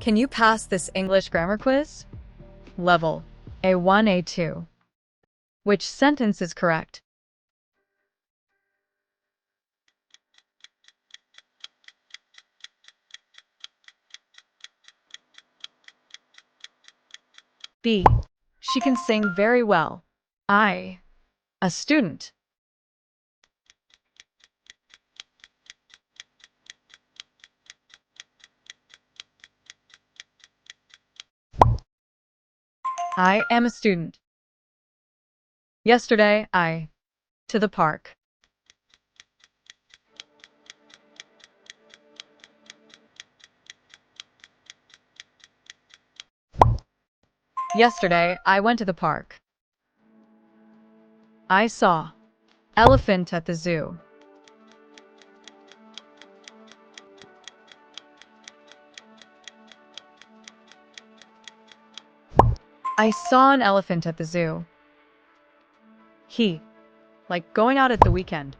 Can you pass this English grammar quiz? Level A1, A2. Which sentence is correct? B. She can sing very well. I. A student. I am a student. Yesterday, I to the park. Yesterday, I went to the park. I saw elephant at the zoo. I saw an elephant at the zoo. He, like going out at the weekend.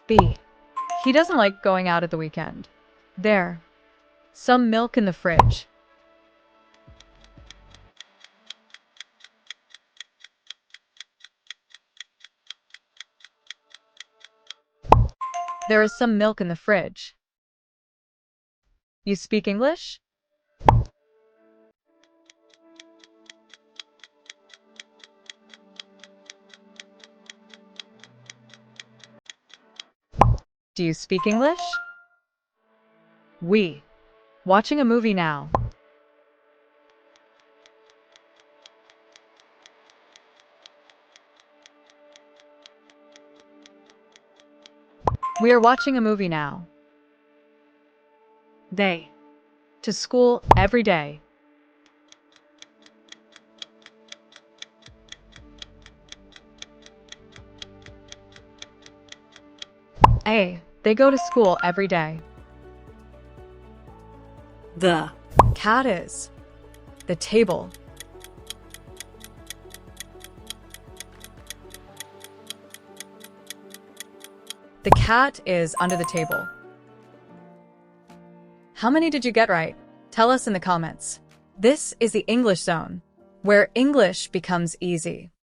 B. He doesn't like going out at the weekend. There. Some milk in the fridge. There is some milk in the fridge. You speak English? Do you speak English? We. Watching a movie now. We are watching a movie now. They. To school every day. A. They go to school every day. The cat is. The table. The cat is under the table. How many did you get right? Tell us in the comments. This is the English Zone, where English becomes easy.